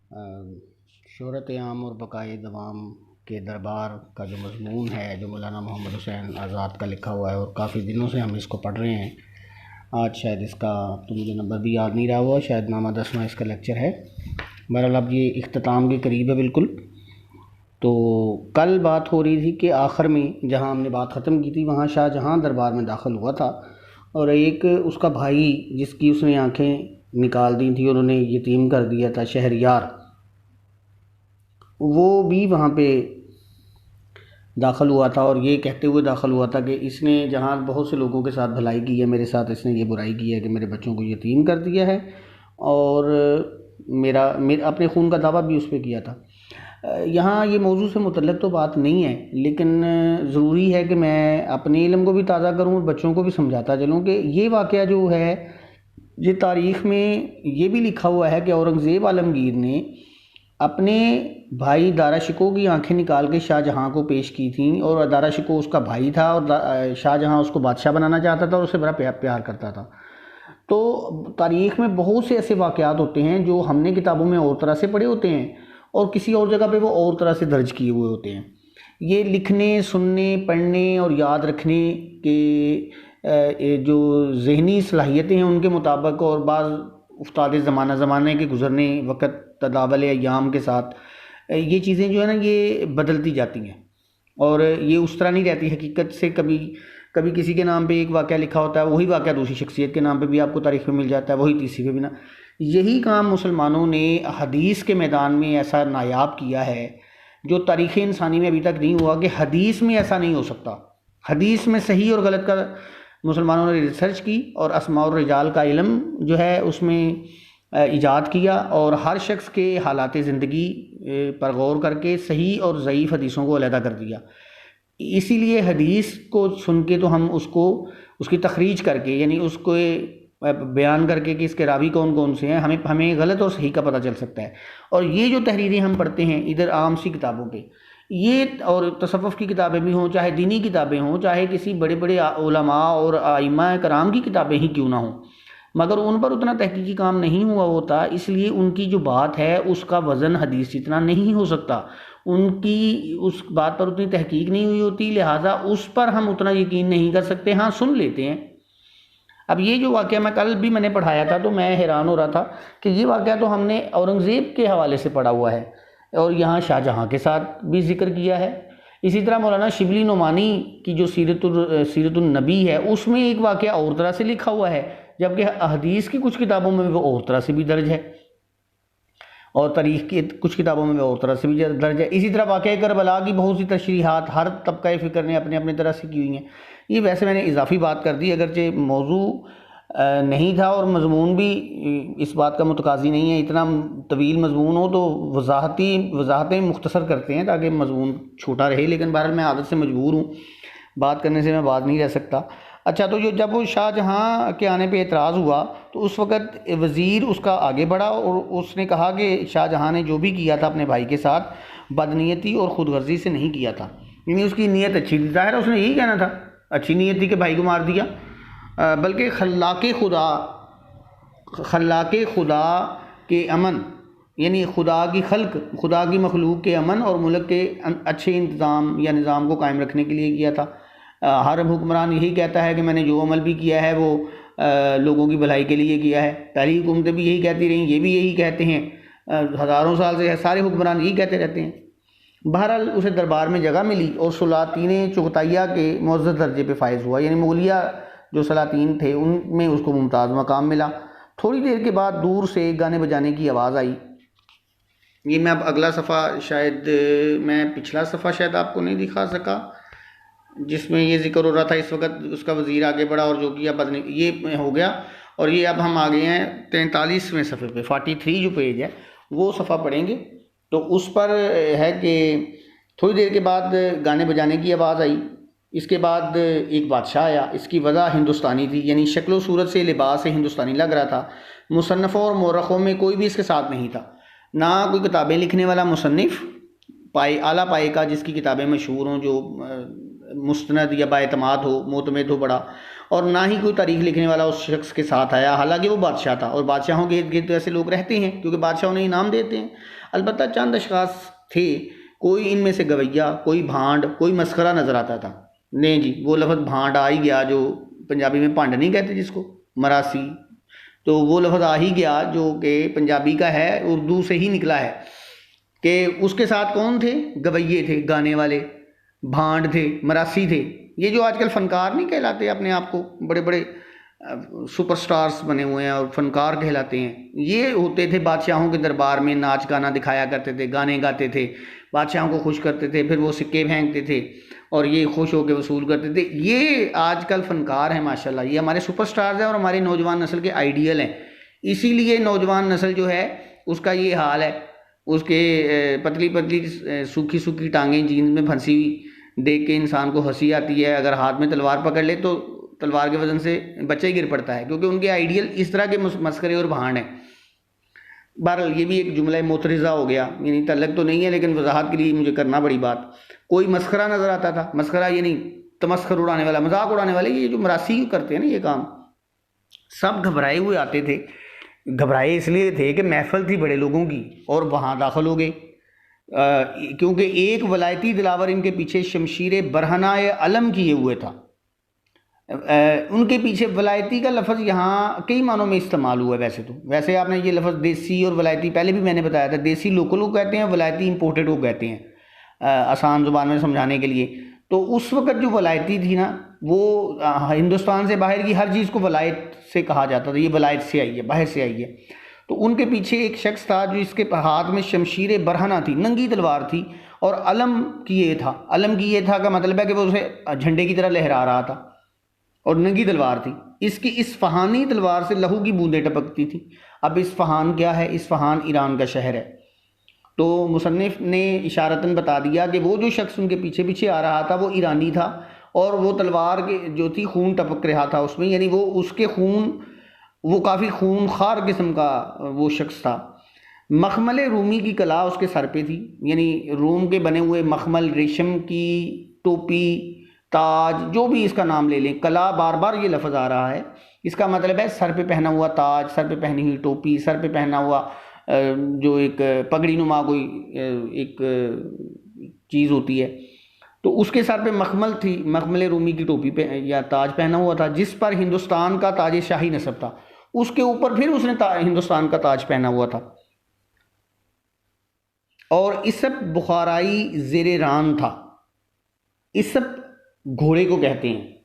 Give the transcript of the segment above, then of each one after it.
अ, शोहरत आम और बक़ाए दवाम के दरबार का जो मज़मून है, जो मौलाना मोहम्मद हुसैन आज़ाद का लिखा हुआ है, और काफ़ी दिनों से हम इसको पढ़ रहे हैं। आज शायद इसका तो मुझे नंबर भी याद नहीं रहा हुआ, शायद 9वां-10वां इसका लेक्चर है। बहरहाल अब ये इख्तिताम के करीब है बिल्कुल। तो कल बात हो रही थी कि आखिर में जहाँ हमने बात ख़त्म की थी वहाँ शाहजहाँ दरबार में दाखिल हुआ था, और एक उसका भाई जिसकी उसने आंखें निकाल दी थी, उन्होंने यतीम कर दिया था, शहरयार, वो भी वहाँ पे दाखिल हुआ था। और ये कहते हुए दाखिल हुआ था कि इसने जहाँ बहुत से लोगों के साथ भलाई की है, मेरे साथ इसने ये बुराई की है कि मेरे बच्चों को यतीम कर दिया है, और मेरा अपने खून का दावा भी उस पर किया था। यहाँ ये मौजू से मुतल्लिक़ तो बात नहीं है, लेकिन ज़रूरी है कि मैं अपने इल्म को भी ताज़ा करूँ और बच्चों को भी समझाता चलूँ कि ये वाक़या जो है, ये तारीख़ में ये भी लिखा हुआ है कि औरंगज़ेब आलमगीर ने अपने भाई दारा शिकोह की आंखें निकाल के शाहजहाँ को पेश की थी, और दारा शिकोह उसका भाई था, और शाहजहाँ उसको बादशाह बनाना चाहता था और उससे बड़ा प्यार करता था। तो तारीख़ में बहुत से ऐसे वाक़यात होते हैं जो हमने किताबों में और तरह से पढ़े होते हैं, और किसी और जगह पे वो और तरह से दर्ज किए हुए होते हैं। ये लिखने, सुनने, पढ़ने और याद रखने के जो ज़हनी सलाहियतें हैं उनके मुताबिक, और बाज़ उस्ताद ज़माने के गुज़रने वक़्त तदावल अय्याम के साथ ये चीज़ें जो है ना, ये बदलती जाती हैं, और ये उस तरह नहीं रहती हकीकत से। कभी कभी किसी के नाम पे एक वाक़या लिखा होता है, वही वाक़या दूसरी शख्सियत के नाम पे भी आपको तारीख़ में मिल जाता है, वही तीसरी पे भी ना। यही काम मुसलमानों ने हदीस के मैदान में ऐसा नायाब किया है, जो तारीख़ इंसानी में अभी तक नहीं हुआ, कि हदीस में ऐसा नहीं हो सकता। हदीस में सही और गलत का मुसलमानों ने रिसर्च की, और अस्मा और रिजाल का इल्म जो है उसमें ईजाद किया, और हर शख्स के हालात ज़िंदगी पर गौर करके सही और ज़ईफ़ हदीसों को अलहदा कर दिया। इसीलिए हदीस को सुन के तो हम उसको उसकी तखरीज करके, यानी उसको बयान करके कि इसके रावी कौन कौन से हैं, हमें गलत और सही का पता चल सकता है। और ये जो तहरीरें हम पढ़ते हैं इधर आम सी किताबों पे, ये और तसव्वुफ़ की किताबें भी हों, चाहे दीनी किताबें हों, चाहे किसी बड़े बड़े उलमा और आइम्मा कराम की किताबें ही क्यों ना हों, मगर उन पर उतना तहकीकी काम नहीं हुआ होता, इसलिए उनकी जो बात है उसका वज़न हदीस जितना नहीं हो सकता। उनकी उस बात पर उतनी तहकीक नहीं हुई होती, लिहाजा उस पर हम उतना यकीन नहीं कर सकते। हाँ, सुन लेते हैं। अब ये जो वाक़या मैं कल भी मैंने पढ़ाया था, तो मैं हैरान हो रहा था कि ये वाक़या तो हमने औरंगज़ेब के हवाले से पढ़ा हुआ है, और यहाँ शाहजहाँ के साथ भी ज़िक्र किया है। इसी तरह मौलाना शिबली नोमानी की जो सीरतुन नबी है, उसमें एक वाक़या और तरह से लिखा हुआ है, जबकि हदीस की कुछ किताबों में वो और तरह से भी दर्ज है, और तारीख़ की कुछ किताबों में और तरह से भी दर्ज है। इसी तरह वाक़या करबला की बहुत सी तशरीहात हर तबका फ़िक्र ने अपने अपने तरह से की हुई हैं। ये वैसे मैंने इजाफ़ी बात कर दी, अगरचे मौजू नहीं था और मज़मून भी इस बात का मुतकाज़ी नहीं है। इतना तवील मज़मून हो तो वज़ाहतें मुख्तसर करते हैं ताकि मज़मून छोटा रहे, लेकिन बहरहाल मैं आदत से मजबूर हूँ, बात करने से मैं बात नहीं रह सकता। अच्छा, तो जब वो शाहजहाँ के आने पे एतराज़ हुआ, तो उस वक़्त वज़ीर उसका आगे बढ़ा और उसने कहा कि शाहजहाँ ने जो भी किया था अपने भाई के साथ बदनीयती और ख़ुदगर्ज़ी से नहीं किया था, यानी उसकी नीयत अच्छी थी। ज़ाहिर है उसने यही कहना था, अच्छी नीयत थी कि भाई को मार दिया, बल्कि खल्लाक़े खुदा के अमन, यानी खुदा की मखलूक के अमन और मुल्क के अच्छे इंतज़ाम या निज़ाम को कायम रखने के लिए किया था। हर हुक्मरान यही कहता है कि मैंने जो अमल भी किया है वो लोगों की भलाई के लिए किया है। पहली हुकूमतें भी यही कहती रहीं, ये भी यही कहते हैं, हज़ारों साल से सारे हुक्मरान यही कहते रहते हैं। बहरहाल उसे दरबार में जगह मिली और सलातीन चुगताइया के मुअज़्ज़ज़ दर्जे पे फायज़ हुआ, यानी मुगलिया जो सलातीन थे उनमें उसको मुमताज़ मकाम मिला। थोड़ी देर के बाद दूर से गाने बजाने की आवाज़ आई। ये मैं अब अगला सफ़ा, शायद मैं पिछला सफ़ा शायद आपको नहीं दिखा सका, जिसमें ये ज़िक्र हो रहा था। इस वक्त उसका वज़ीर आगे बढ़ा और जो किया बदनी, ये हो गया। और ये अब हम आ गए हैं 43वें सफ़े पे, 43 जो पेज है वो सफ़ा पढ़ेंगे। तो उस पर है कि थोड़ी देर के बाद गाने बजाने की आवाज़ आई। इसके बाद एक बादशाह आया, इसकी वजह हिंदुस्तानी थी, यानी शक्ल सूरत से लिबास से हिंदुस्तानी लग रहा था। मुसन्नफ़ों और मौरख़ों में कोई भी इसके साथ नहीं था, ना कोई किताबें लिखने वाला मुसन्निफ़ आला पाए का जिसकी किताबें मशहूर हों, जो मुस्तनद या बाएतमाद हो, मोतमद हो बड़ा, और ना ही कोई तारीख लिखने वाला उस शख्स के साथ आया, हालांकि वो बादशाह था और बादशाहों के इर्द गिर्द ऐसे लोग रहते हैं क्योंकि बादशाह उन्हें इनाम देते हैं। अलबत्ता चंद अशखास थे, कोई इनमें से गवैया, कोई भांड, कोई मस्खरा नज़र आता था। नहीं जी, वो लफ्ज़ भांड आ ही गया, जो पंजाबी में भांड नहीं कहते जिसको, मरासी, तो वो लफ्ज़ आ ही गया जो कि पंजाबी का है, उर्दू से ही निकला है। कि उसके साथ कौन थे? गवैये थे, गाने वाले, भांड थे, मरासी थे। ये जो आजकल फनकार नहीं कहलाते अपने आप को, बड़े बड़े सुपरस्टार्स बने हुए हैं और फनकार कहलाते हैं, ये होते थे बादशाहों के दरबार में, नाच गाना दिखाया करते थे, गाने गाते थे, बादशाहों को खुश करते थे, फिर वो सिक्के फेंकते थे और ये खुश होकर वसूल करते थे। ये आजकल फनकार हैं माशाल्लाह, ये हमारे सुपरस्टार्स हैं और हमारे नौजवान नस्ल के आइडियल हैं। इसीलिए नौजवान नस्ल जो है उसका ये हाल है, उसके पतली पतली सूखी सूखी टांगें जीन्स में फंसी हुई देख के इंसान को हंसी आती है। अगर हाथ में तलवार पकड़ ले तो तलवार के वजन से बच्चा ही गिर पड़ता है, क्योंकि उनके आइडियल इस तरह के मस्करे और भांड हैं। बहरहाल ये भी एक जुमला मोतरिज़ा हो गया, यानी तल्लक तो नहीं है लेकिन वजाहत के लिए मुझे करना बड़ी बात। कोई मस्करा नज़र आता था, मस्करा यानी तमस्खर उड़ाने वाला, मजाक उड़ाने वाले, ये जो मरासी करते हैं ना ये काम, सब घबराए हुए आते थे। घबराए इसलिए थे कि महफिल थी बड़े लोगों की और वहाँ दाखिल हो गए, क्योंकि एक वलायती दिलावर इनके पीछे शमशीर बरहनाए अलम किए हुए था। उनके पीछे वलायती का लफ्ज़ यहाँ कई मानों में इस्तेमाल हुआ है। वैसे आपने ये लफ्ज़ देसी और वलायती पहले भी मैंने बताया था, देसी लोकल को कहते हैं, वलायती इंपोर्टेड को कहते हैं आसान ज़ुबान में समझाने के लिए। तो उस वक़्त जो वलायती थी ना, वो हिंदुस्तान से बाहर की हर चीज़ को वलायत से कहा जाता था, ये वलायत से आई है, बाहर से आई है। तो उनके पीछे एक शख्स था जो इसके हाथ में शमशीर बरहना थी, नंगी तलवार थी, और अलम किए था। अलम किए था का मतलब है कि वो उसे झंडे की तरह लहरा रहा था और नंगी तलवार थी। इसकी इस्फहानी तलवार से लहू की बूंदें टपकती थी। अब इस्फहान क्या है? इस्फहान ईरान का शहर है। तो मुसन्निफ ने इशारतन बता दिया कि वो जो शख्स उनके पीछे पीछे आ रहा था वो ईरानी था, और वो तलवार के जो थी खून टपक रहा था उसमें, यानी वो उसके खून, वो काफ़ी खूनखार किस्म का वो शख्स था। मखमल रूमी की कला उसके सर पे थी, यानी रूम के बने हुए मखमल, रेशम की टोपी, ताज, जो भी इसका नाम ले लें, कला, बार बार ये लफ्ज़ आ रहा है। इसका मतलब है सर पे पहना हुआ ताज, सर पे पहनी हुई टोपी, सर पे पहना हुआ जो एक पगड़ी नुमा कोई एक चीज़ होती है, तो उसके सर पे मखमल थी, मखमल रूमी की टोपी पे या ताज पहना हुआ था, जिस पर हिंदुस्तान का ताज शाही नस्ब था। उसके ऊपर फिर उसने हिंदुस्तान का ताज पहना हुआ था, और इस सब बुखाराई ज़ेरे रान था। इस सब घोड़े को कहते हैं,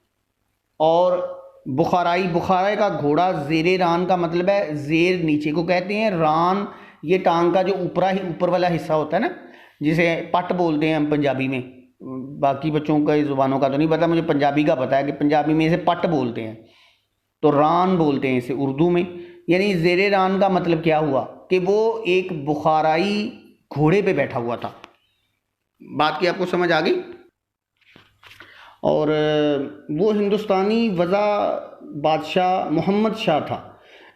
और बुखाराई का घोड़ा, ज़ेरे रान का मतलब है ज़ेर नीचे को कहते हैं, रान ये टांग का जो ऊपर वाला हिस्सा होता है ना, जिसे पट बोलते हैं हम पंजाबी में। बाकी बच्चों का ज़ुबानों का तो नहीं पता, मुझे पंजाबी का पता है कि पंजाबी में इसे पट बोलते हैं, तो रान बोलते हैं इसे उर्दू में। यानी ज़ेरे रान का मतलब क्या हुआ कि वो एक बुखाराई घोड़े पे बैठा हुआ था। बात की आपको समझ आ गई? और वो हिंदुस्तानी वज़ा बादशाह मोहम्मद शाह था।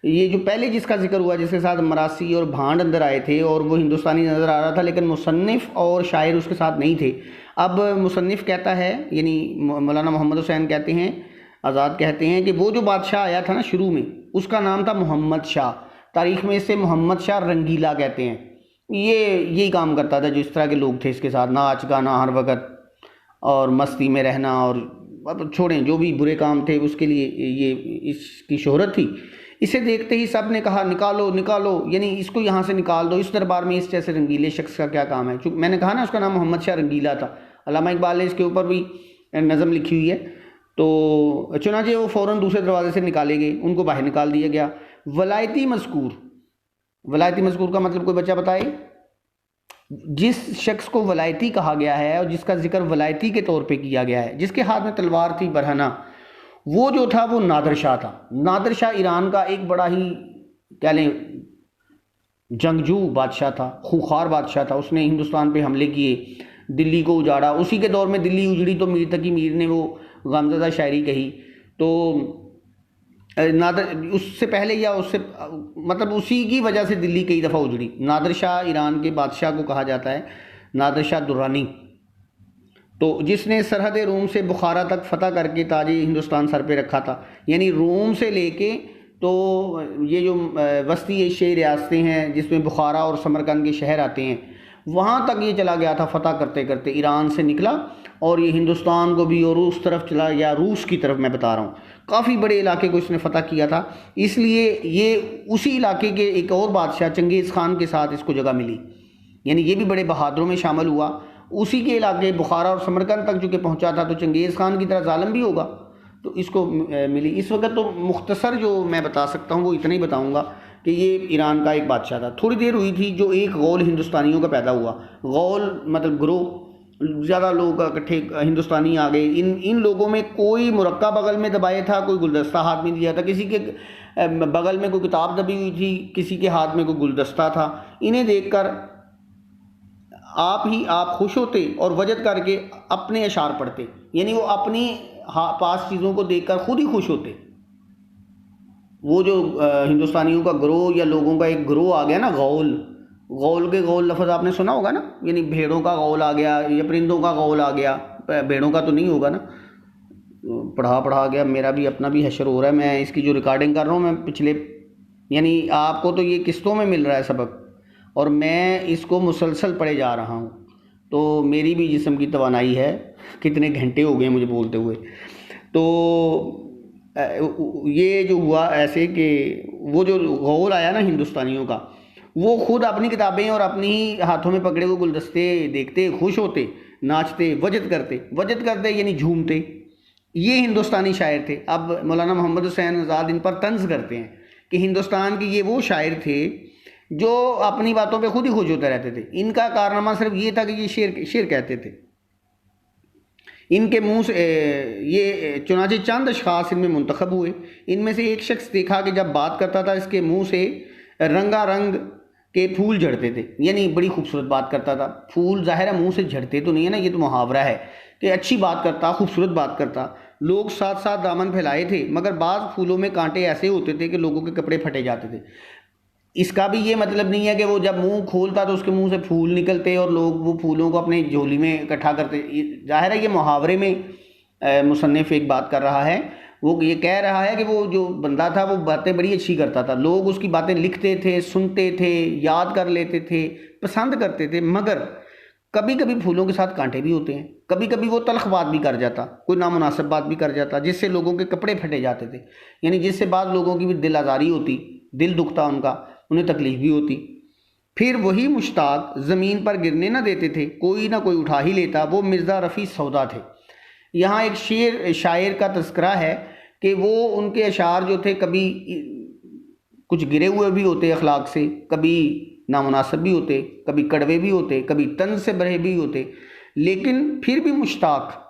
ये जो पहले जिसका जिक्र हुआ, जिसके साथ मरासी और भांड अंदर आए थे, और वो हिंदुस्तानी नज़र आ रहा था, लेकिन मुसन्निफ़ और शायर उसके साथ नहीं थे। अब मुसन्निफ़ कहता है, यानी मौलाना मोहम्मद हुसैन कहते हैं, आज़ाद कहते हैं कि वो जो बादशाह आया था ना शुरू में, उसका नाम था मोहम्मद शाह। तारीख़ में इसे मोहम्मद शाह रंगीला कहते हैं। ये यही काम करता था, जो इस तरह के लोग थे इसके साथ, नाच गाना हर वक्त और मस्ती में रहना, और अब छोड़ें जो भी बुरे काम थे उसके लिए ये इसकी शोहरत थी। इसे देखते ही सब ने कहा निकालो निकालो, यानी इसको यहाँ से निकाल दो, इस दरबार में इस जैसे रंगीले शख्स का क्या काम है। चूँकि मैंने कहा ना उसका नाम मोहम्मद शाह रंगीला था, अल्लामा इकबाल ने इसके ऊपर भी नज़म लिखी हुई है। तो चुनांचे वो फ़ौरन दूसरे दरवाजे से निकाले गए, उनको बाहर निकाल दिया गया। वलायती मज़कूर, वलायती मज़कूर का मतलब कोई बच्चा बताए? जिस शख्स को वलायती कहा गया है और जिसका जिक्र वलायती के तौर पे किया गया है, जिसके हाथ में तलवार थी बरहना, वो जो था वो नादिर शाह था। नादिर शाह ईरान का एक बड़ा ही कह लें जंगजू बादशाह था, खूंखार बादशाह था। उसने हिंदुस्तान पे हमले किए, दिल्ली को उजाड़ा। उसी के दौर में दिल्ली उजड़ी तो मीर तकी मीर ने वो गमज़दा शायरी कही। तो नादिर उससे पहले या उससे मतलब उसी की वजह से दिल्ली कई दफ़ा उजड़ी। नादिर शाह ईरान के बादशाह को कहा जाता है नादिर शाह दुर्रानी। तो जिसने सरहद रूम से बुखारा तक फ़तह करके ताज हिंदुस्तान सर पे रखा था, यानी रोम से लेके तो ये जो वस्ती एशियाई रियासतें हैं जिसमें बुखारा और समरकंद के शहर आते हैं, वहाँ तक ये चला गया था फ़तह करते करते। ईरान से निकला और ये हिंदुस्तान को भी और उस तरफ चला, या रूस की तरफ मैं बता रहा हूँ, काफ़ी बड़े इलाके को इसने फ़तह किया था। इसलिए ये उसी इलाके के एक और बादशाह चंगेज़ खान के साथ इसको जगह मिली, यानी ये भी बड़े बहादुरों में शामिल हुआ। उसी के इलाके बुखारा और समरकंद तक चूँकि पहुँचा था, तो चंगेज़ खान की तरह जालिम भी होगा, तो इसको मिली। इस वक्त तो मुख्तसर जो मैं बता सकता हूँ वो इतना ही बताऊँगा कि ये ईरान का एक बादशाह था। थोड़ी देर हुई थी जो एक गौल हिंदुस्तानियों का पैदा हुआ। गौल मतलब ग्रोह, ज़्यादा लोग इकट्ठे हिंदुस्तानी आ गए। इन लोगों में कोई मुरक्का बगल में दबाए था, कोई गुलदस्ता हाथ में दिया था, किसी के बगल में कोई किताब दबी हुई थी, किसी के हाथ में कोई गुलदस्ता था। इन्हें देखकर आप खुश होते और वजद करके अपने अशार पढ़ते, यानी वो अपनी पास चीज़ों को देखकर खुद ही खुश होते। वो जो हिंदुस्तानियों का ग्रोह या लोगों का एक ग्रोह आ गया ना, गौल के गौल लफ्ज़ आपने सुना होगा ना, यानी भेड़ों का गौल आ गया या परिंदों का गौल आ गया। भेड़ों का तो नहीं होगा ना, पढ़ा गया। मेरा भी अपना भी हशर हो रहा है, मैं इसकी जो रिकॉर्डिंग कर रहा हूँ मैं पिछले, यानी आपको तो ये किस्तों में मिल रहा है सबक, और मैं इसको मुसलसल पढ़े जा रहा हूँ। तो मेरी भी जिस्म की तवानाई है, कितने घंटे हो गए मुझे बोलते हुए। तो ये जो हुआ ऐसे कि वो जो गौल आया ना हिंदुस्तानियों का, वो खुद अपनी किताबें और अपनी ही हाथों में पकड़े हुए गुलदस्ते देखते, खुश होते, नाचते, वजद करते यानी झूमते। ये हिंदुस्तानी शायर थे। अब मौलाना मोहम्मद हुसैन आज़ाद इन पर तंज करते हैं कि हिंदुस्तान के ये वो शायर थे जो अपनी बातों पे खुद ही खुश होते रहते थे। इनका कारनामा सिर्फ ये था कि ये शेर कहते थे। इनके मुंह से ये चुनाचे चंद अशखास इनमें मुंतखब हुए। इनमें से एक शख्स देखा कि जब बात करता था इसके मुंह से रंगारंग के फूल झड़ते थे, यानी बड़ी खूबसूरत बात करता था। फूल ज़ाहिर है मुंह से झड़ते तो नहीं है ना, ये तो मुहावरा है कि अच्छी बात करता, खूबसूरत बात करता। लोग साथ साथ दामन फैलाए थे, मगर बाज़ फूलों में कांटे ऐसे होते थे कि लोगों के कपड़े फटे जाते थे। इसका भी ये मतलब नहीं है कि वो जब मुंह खोलता तो उसके मुंह से फूल निकलते और लोग वो फूलों को अपने झोली में इकट्ठा करते। ज़ाहिर है ये मुहावरे में मुसन्निफ एक बात कर रहा है। वो ये कह रहा है कि वो जो बंदा था वो बातें बड़ी अच्छी करता था, लोग उसकी बातें लिखते थे, सुनते थे, याद कर लेते थे, पसंद करते थे। मगर कभी कभी फूलों के साथ कांटे भी होते हैं, कभी कभी वो तल्ख बात भी कर जाता, कोई नामुनासिब बात भी कर जाता, जिससे लोगों के कपड़े फटे जाते थे, यानी जिससे बाद लोगों की भी दिल आज़ारी होती, दिल दुखता उनका, उन्हें तकलीफ भी होती। फिर वही मुश्ताक ज़मीन पर गिरने ना देते थे, कोई ना कोई उठा ही लेता। वो मिर्ज़ा रफ़ी सौदा थे। यहाँ एक शायर का तस्करा है कि वो उनके अशार जो थे कभी कुछ गिरे हुए भी होते अखलाक से, कभी नामुनासिब भी होते, कभी कड़वे भी होते, कभी तंज से भरे भी होते, लेकिन फिर भी मुश्ताक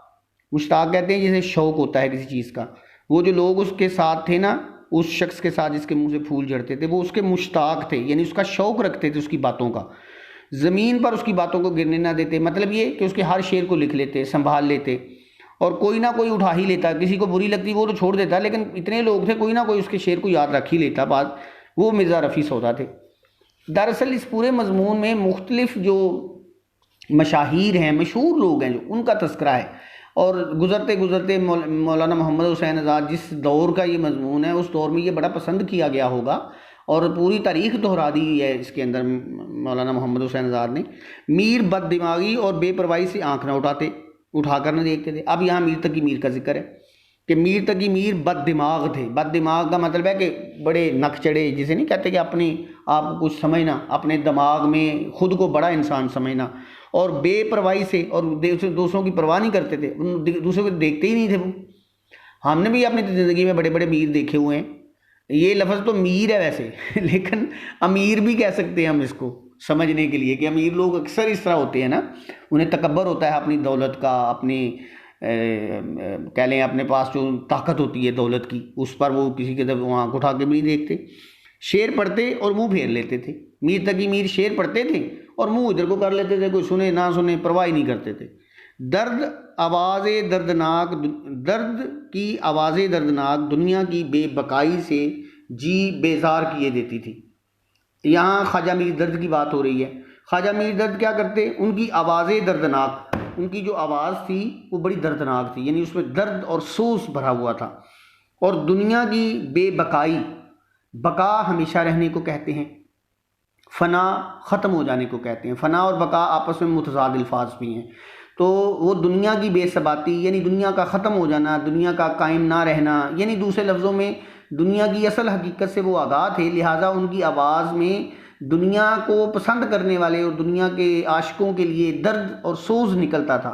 कहते हैं जैसे शौक़ होता है किसी चीज़ का। वो जो लोग उसके साथ थे ना, उस शख्स के साथ जिसके मुंह से फूल झड़ते थे, वो उसके मुश्ताक थे, यानी उसका शौक़ रखते थे उसकी बातों का। ज़मीन पर उसकी बातों को गिरने ना देते, मतलब ये कि उसके हर शेर को लिख लेते, संभाल लेते, और कोई ना कोई उठा ही लेता। किसी को बुरी लगती वो तो छोड़ देता, लेकिन इतने लोग थे कोई ना कोई उसके शेर को याद रख ही लेता बात। वो मिर्ज़ा रफ़ी सौदा थे। दरअसल इस पूरे मजमून में मुख्तलिफ जो मशाहीर हैं, मशहूर लोग हैं, जो उनका तस्करा है। और गुज़रते गुज़रते मौलाना मोहम्मद हुसैन आज़ाद जिस दौर का ये मजमून है, उस दौर में ये बड़ा पसंद किया गया होगा और पूरी तारीख़ दोहरा दी है इसके अंदर मौलाना मोहम्मद हुसैन आज़ाद ने। मीर बददिमागी और बेपरवाही से आँख न उठाकर न देखते थे। अब यहाँ मीर तकी मीर का जिक्र है कि मीर तकी मीर बददिमाग थे। बददिमाग का मतलब है कि बड़े नक चढ़े, जिसे नहीं कहते कि अपने आप को कुछ समझना, अपने दिमाग में खुद को बड़ा इंसान समझना, और बेपरवाही से, और दूसरों की परवाह नहीं करते थे, दूसरों को देखते ही नहीं थे वो। हमने भी अपनी ज़िंदगी में बड़े बड़े मीर देखे हुए हैं। ये लफ्ज़ तो मीर है वैसे लेकिन अमीर भी कह सकते हैं हम इसको समझने के लिए कि अमीर लोग अक्सर इस तरह होते हैं ना, उन्हें तकब्बर होता है अपनी दौलत का, अपनी कह लें अपने पास जो ताकत होती है दौलत की, उस पर वो किसी के तरफ आँख उठा के भी नहीं देखते। शेर पढ़ते और मुंह फेर लेते थे। मीर तकी मीर शेर पढ़ते थे और मुंह इधर को कर लेते थे, कोई सुने ना सुने परवाह ही नहीं करते थे। दर्द की आवाज़ें दर्दनाक दुनिया की बेबकाई से जी बेजार किए देती थी। यहाँ ख्वाजा मीर दर्द की बात हो रही है। ख्वाजा मीर दर्द क्या करते, उनकी आवाज़ें दर्दनाक, उनकी जो आवाज़ थी वो बड़ी दर्दनाक थी, यानी उसमें दर्द और सोस भरा हुआ था। और दुनिया की बेबकाई, बका हमेशा रहने को कहते हैं, फ़ना ख़त्म हो जाने को कहते हैं। फ़ना और बका आपस में मुतज़ाद अल्फाज भी हैं। तो वो दुनिया की बेसबाती यानी दुनिया का ख़त्म हो जाना, दुनिया का कायम ना रहना, यानी दूसरे लफ्ज़ों में दुनिया की असल हकीकत से वो आगाह थे। लिहाजा उनकी आवाज़ में दुनिया को पसंद करने वाले और दुनिया के आशिकों के लिए दर्द और सोज निकलता था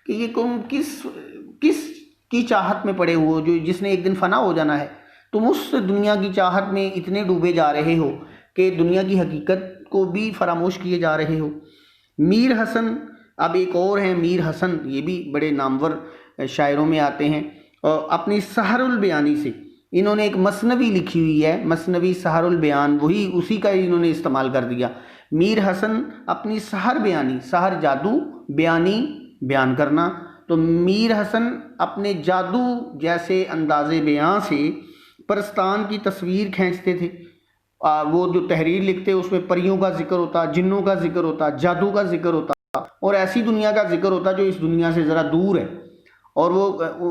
कि ये कौन किस की चाहत में पड़े हुए जो जिसने एक दिन फ़ना हो जाना है। तुम उस दुनिया की चाहत में इतने डूबे जा रहे हो कि दुनिया की हकीकत को भी फरामोश किए जा रहे हो। मीर हसन, अब एक और हैं मीर हसन, ये भी बड़े नामवर शायरों में आते हैं। और अपनी सहरुल बयानी से इन्होंने एक मसनवी लिखी हुई है, मसनवी सहरुल बयान, वही उसी का इन्होंने इस्तेमाल कर दिया। मीर हसन अपनी सहर बयानी, सहर जादू, बयानी बयान करना, तो मीर हसन अपने जादू जैसे अंदाज़े बयां से परस्तान की तस्वीर खींचते थे। वो जो तहरीर लिखते उसमें परियों का जिक्र होता, जिन्नों का जिक्र होता, जादू का जिक्र होता और ऐसी दुनिया का जिक्र होता जो इस दुनिया से ज़रा दूर है। और वो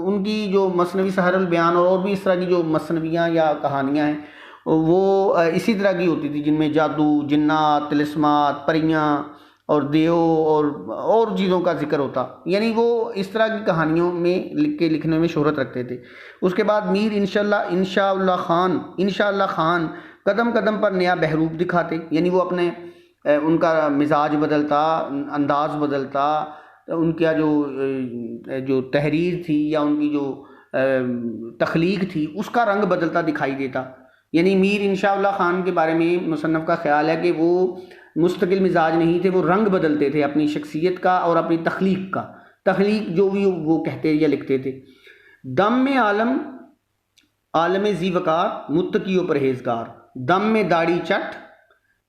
उनकी जो मसनवी सहरुल बयान और भी इस तरह की जो मसनवियाँ या कहानियाँ हैं वो इसी तरह की होती थी, जिनमें जादू, जिन्नात, तिलिस्मात, परियाँ और देव और चीज़ों का जिक्र होता। यानी वो इस तरह की कहानियों में लिखने में शोहरत रखते थे। उसके बाद मीर इंशाअल्लाह खान कदम कदम पर नया बहरूप दिखाते, यानी वो अपने उनका मिजाज बदलता, अंदाज बदलता, उनका जो तहरीर थी या उनकी जो तख्लीक थी उसका रंग बदलता दिखाई देता। यानी मीर इंशाअल्लाह खान के बारे में मुसन्नफ़ का ख्याल है कि वो मुस्तकिल मिजाज नहीं थे, वो रंग बदलते थे अपनी शख्सियत का और अपनी तख्लीक का, तख्लीक जो भी वो कहते या लिखते थे। दम में आलम ज़ी वकार, मुत्तकी व परहेज़गार, दम में दाढ़ी चट,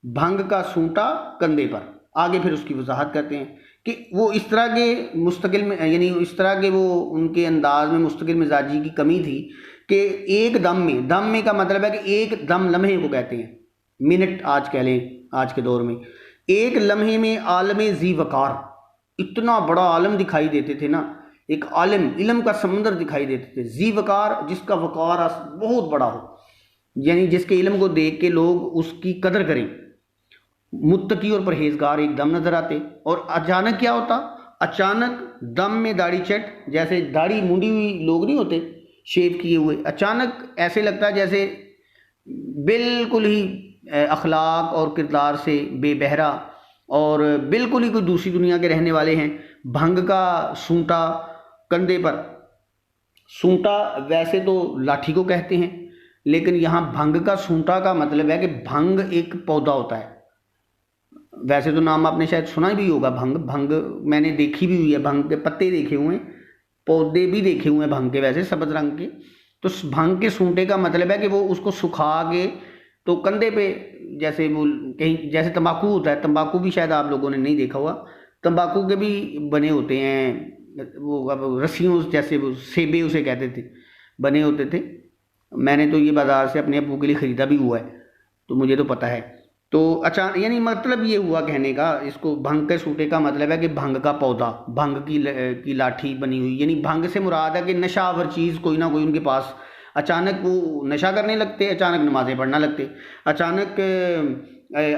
भंग का सूंटा कंधे पर। आगे फिर उसकी वजाहत करते हैं कि वो इस तरह के मुस्तकिल में, यानी इस तरह के वो उनके अंदाज में मुस्तकिल मिजाजी की कमी थी कि एक दम में का मतलब है कि एक दम, लम्हे को कहते हैं, मिनट आज कह लें आज के दौर में, एक लम्हे में आलम ज़ी वकार, इतना बड़ा आलम दिखाई देते थे ना, एक आलिम, इल्म का समंदर दिखाई देते थे। ज़ी वकार, जिसका वकार बहुत बड़ा हो, यानी जिसके इल्म को देख के लोग उसकी कदर करें। मुत्तकी और परहेजगार एकदम नजर आते। और अचानक क्या होता, अचानक दम में दाढ़ी चट, जैसे दाढ़ी मुंडी हुई लोग नहीं होते शेव किए हुए, अचानक ऐसे लगता जैसे बिल्कुल ही अखलाक और किरदार से बेबहरा और बिल्कुल ही कोई दूसरी दुनिया के रहने वाले हैं। भंग का सूंटा कंधे पर, सूंटा वैसे तो लाठी को कहते हैं, लेकिन यहाँ भंग का सूंटा का मतलब है कि भंग एक पौधा होता है। वैसे तो नाम आपने शायद सुना भी होगा, भंग मैंने देखी भी हुई है, भंग के पत्ते देखे हुए हैं, पौधे भी देखे हुए हैं भंग के, वैसे सब्ज रंग के। तो भंग के सूंटे का मतलब है कि वो उसको सुखा के तो कंधे पे, जैसे वो कहीं जैसे तंबाकू होता है, तंबाकू भी शायद आप लोगों ने नहीं देखा हुआ, तंबाकू के भी बने होते हैं वो, अब रस्सियों जैसे, वो सेबे उसे कहते थे, बने होते थे। मैंने तो ये बाज़ार से अपने अब्बू के लिए ख़रीदा भी हुआ है, तो मुझे तो पता है। तो अचानक, यानी मतलब ये हुआ कहने का, इसको भंग के सूटे का मतलब है कि भंग का पौधा, भंग की लाठी बनी हुई, यानी भंग से मुराद है कि नशावर चीज़ कोई ना कोई उनके पास। अचानक वो नशा करने लगते, अचानक नमाज़ें पढ़ना लगते, अचानक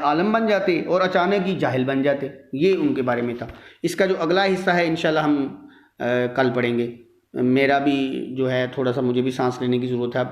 आलम बन जाते और अचानक ही जाहिल बन जाते। ये उनके बारे में था। इसका जो अगला हिस्सा है इंशाल्लाह हम कल पढ़ेंगे। मेरा भी जो है थोड़ा सा, मुझे भी सांस लेने की ज़रूरत है।